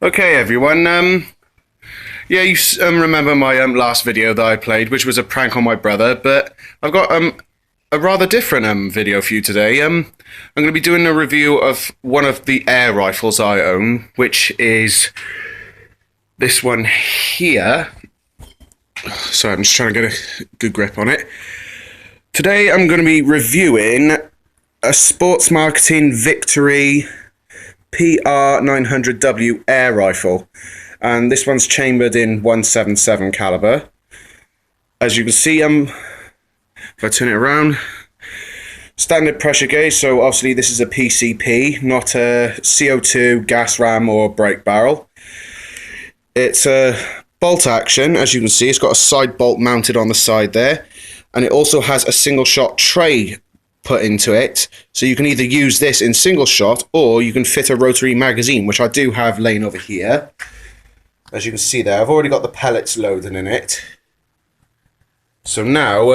Okay, everyone. Yeah, you remember my last video that I played, which was a prank on my brother. But I've got a rather different video for you today. I'm going to be doing a review of one of the air rifles I own, which is this one here. Sorry, I'm just trying to get a good grip on it. Today, I'm going to be reviewing a Sports Marketing Victory PR900W air rifle, and this one's chambered in 177 caliber. As you can see, if I turn it around, standard pressure gauge, so obviously this is a PCP, not a CO2, gas ram or brake barrel. It's a bolt action. As you can see, it's got a side bolt mounted on the side there, and it also has a single shot tray put into it, so you can either use this in single shot or you can fit a rotary magazine, which I do have laying over here. As you can see there, I've already got the pellets loaded in it. So now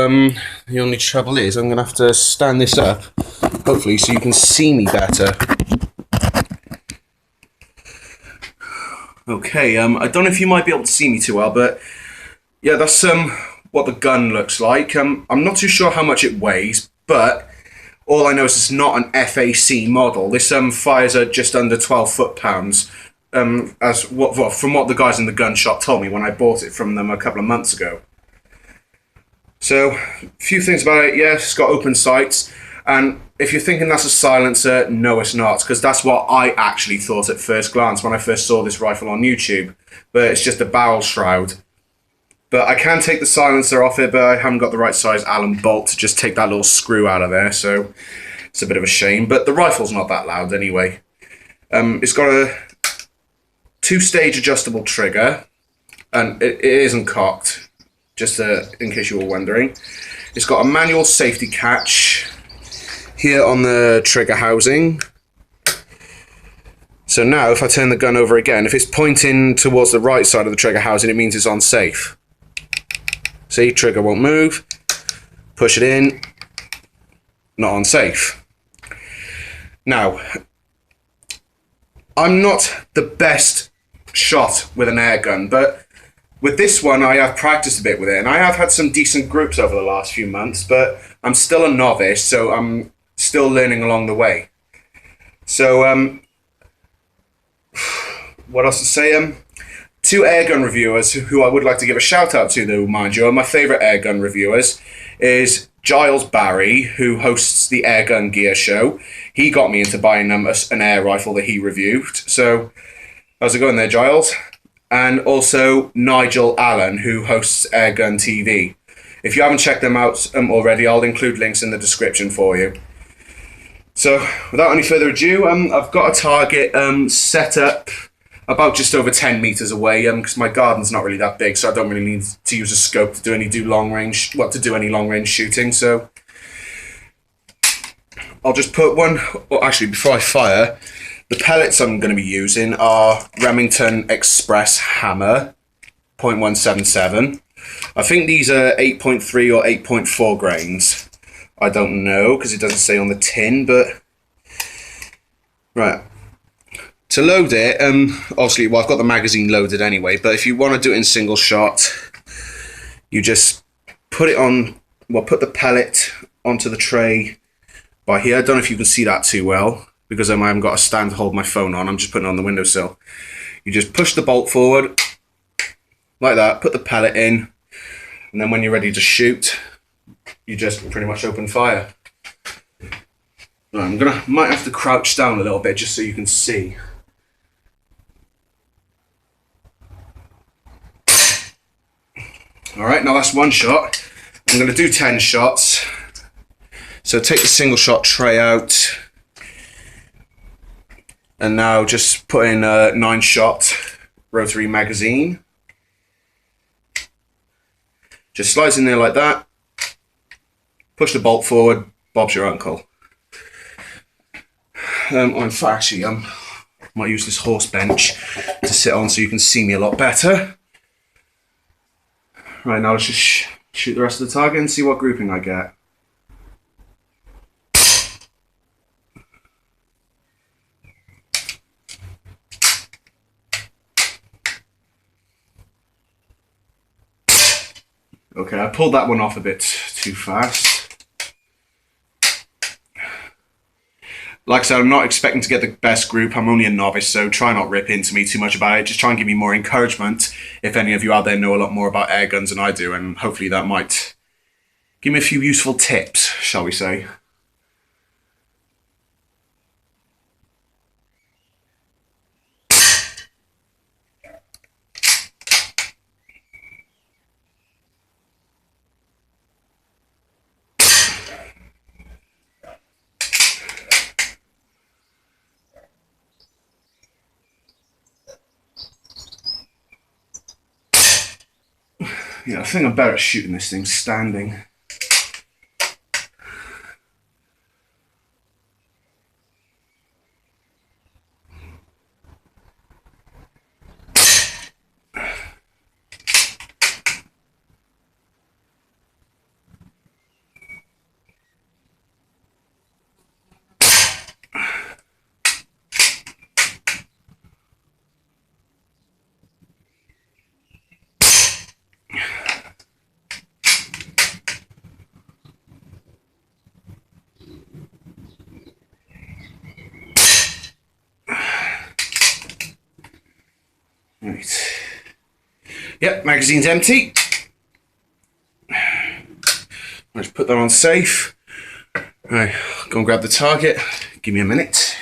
the only trouble is I'm gonna have to stand this up, hopefully, so you can see me better. Okay, I don't know if you might be able to see me too well, but yeah, that's what the gun looks like. I'm not too sure how much it weighs, but all I know is it's not an FAC model. This fires at just under 12 foot-pounds, from what the guys in the gun shop told me when I bought it from them a couple of months ago. So, a few things about it. Yeah, it's got open sights, and if you're thinking that's a silencer, no, it's not, because that's what I actually thought at first glance when I first saw this rifle on YouTube. But it's just a barrel shroud. But I can take the silencer off it, but I haven't got the right size Allen bolt to just take that little screw out of there, so it's a bit of a shame. But the rifle's not that loud anyway. It's got a two-stage adjustable trigger, and it isn't cocked, just in case you were wondering. It's got a manual safety catch here on the trigger housing. So now if I turn the gun over again, if it's pointing towards the right side of the trigger housing, it means it's on safe. See, trigger won't move. Push it in. Not on safe. Now, I'm not the best shot with an air gun, but with this one I have practiced a bit with it, and I have had some decent groups over the last few months, but I'm still a novice, so I'm still learning along the way. So, what else to say? Two airgun reviewers who I would like to give a shout out to, though, mind you, are my favourite airgun reviewers, is Giles Barry, who hosts the Airgun Gear Show. He got me into buying an air rifle that he reviewed. So, how's it going there, Giles? And also Nigel Allen, who hosts Airgun TV. If you haven't checked them out already, I'll include links in the description for you. So, without any further ado, I've got a target set up about just over 10 meters away, because my garden's not really that big, so I don't really need to use a scope to do any long range shooting. So I'll just put one. Well, actually, before I fire, the pellets I'm going to be using are Remington Express Hammer .177. I think these are 8.3 or 8.4 grains. I don't know because it doesn't say on the tin, but right. To load it, obviously, well, I've got the magazine loaded anyway, but if you want to do it in single shot, you just put it on, well, put the pellet onto the tray by here. I don't know if you can see that too well, because I haven't got a stand to hold my phone on. I'm just putting it on the windowsill. You just push the bolt forward, like that, put the pellet in, and then when you're ready to shoot, you just pretty much open fire. Right, might have to crouch down a little bit just so you can see. Alright, now that's one shot. I'm going to do 10 shots. So take the single shot tray out. And now just put in a 9-shot rotary magazine. Just slides in there like that. Push the bolt forward, Bob's your uncle. In fact, actually, I might use this horse bench to sit on so you can see me a lot better. Right, now let's just shoot the rest of the target and see what grouping I get. Okay, I pulled that one off a bit too fast. Like I said, I'm not expecting to get the best group. I'm only a novice, so try not rip into me too much about it. Just try and give me more encouragement if any of you out there know a lot more about air guns than I do, and hopefully that might give me a few useful tips, shall we say. Yeah, I think I'm better at shooting this thing standing. Right. Yep, magazine's empty. Let's put that on safe. Right, go and grab the target. Give me a minute.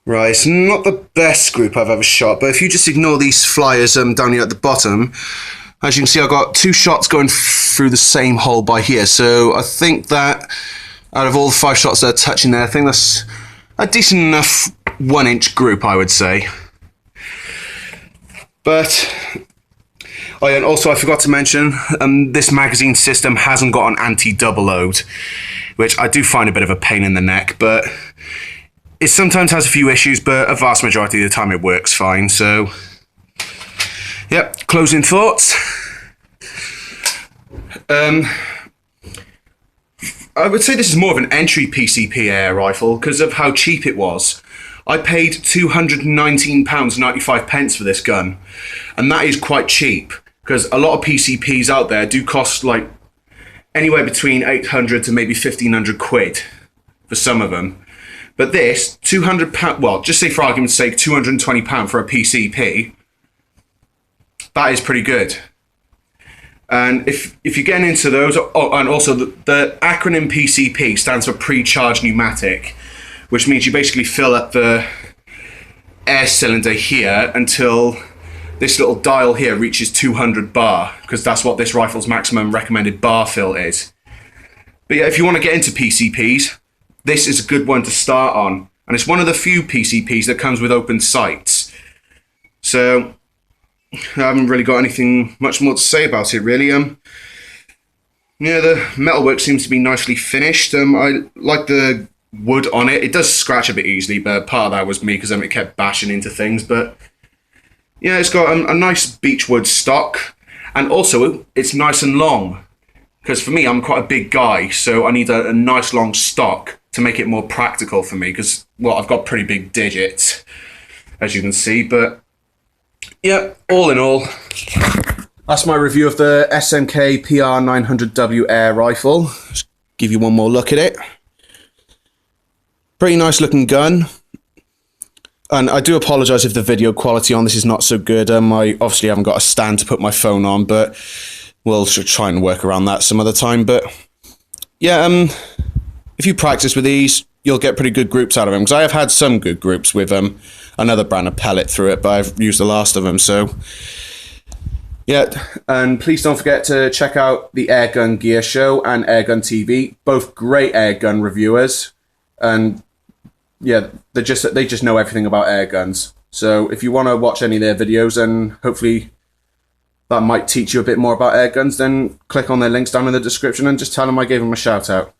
Right, it's not the best group I've ever shot, but if you just ignore these flyers down here at the bottom, as you can see, I've got 2 shots going through the same hole by here. So I think that out of all the 5 shots that are touching there, I think that's a decent enough 1-inch group, I would say. But, oh yeah, and also I forgot to mention, this magazine system hasn't got an anti-double load, which I do find a bit of a pain in the neck, but it sometimes has a few issues, but a vast majority of the time it works fine. So, yep, closing thoughts. I would say this is more of an entry PCP air rifle because of how cheap it was. I paid £219.95 for this gun, and that is quite cheap because a lot of PCPs out there do cost like anywhere between 800 to maybe 1500 quid for some of them. But this, £200, well, just say for argument's sake, £220 for a PCP, that is pretty good. And if you're getting into those, oh, and also the acronym PCP stands for pre-charged pneumatic, which means you basically fill up the air cylinder here until this little dial here reaches 200 bar, because that's what this rifle's maximum recommended bar fill is. But yeah, if you want to get into PCPs, this is a good one to start on, and it's one of the few PCPs that comes with open sights. So I haven't really got anything much more to say about it, really. Yeah, the metalwork seems to be nicely finished. I like the wood on it. It does scratch a bit easily, but part of that was me because it kept bashing into things. But yeah, it's got a nice beechwood stock, and also it's nice and long. Because for me, I'm quite a big guy, so I need a nice long stock to make it more practical for me, because, well, I've got pretty big digits, as you can see. But yeah, all in all, that's my review of the SMK PR900W air rifle. Just give you one more look at it. Pretty nice looking gun. And I do apologise if the video quality on this is not so good. I obviously haven't got a stand to put my phone on, but we'll try and work around that some other time. But yeah, if you practice with these, you'll get pretty good groups out of them. Because I have had some good groups with another brand of pellet through it, but I've used the last of them. So yeah, and please don't forget to check out the Airgun Gear Show and Airgun TV, both great airgun reviewers. And yeah, they just know everything about air guns. So if you want to watch any of their videos, and hopefully that might teach you a bit more about air guns, then click on their links down in the description and just tell them I gave them a shout out.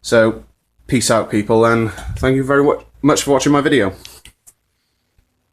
So peace out, people, and thank you very much for watching my video.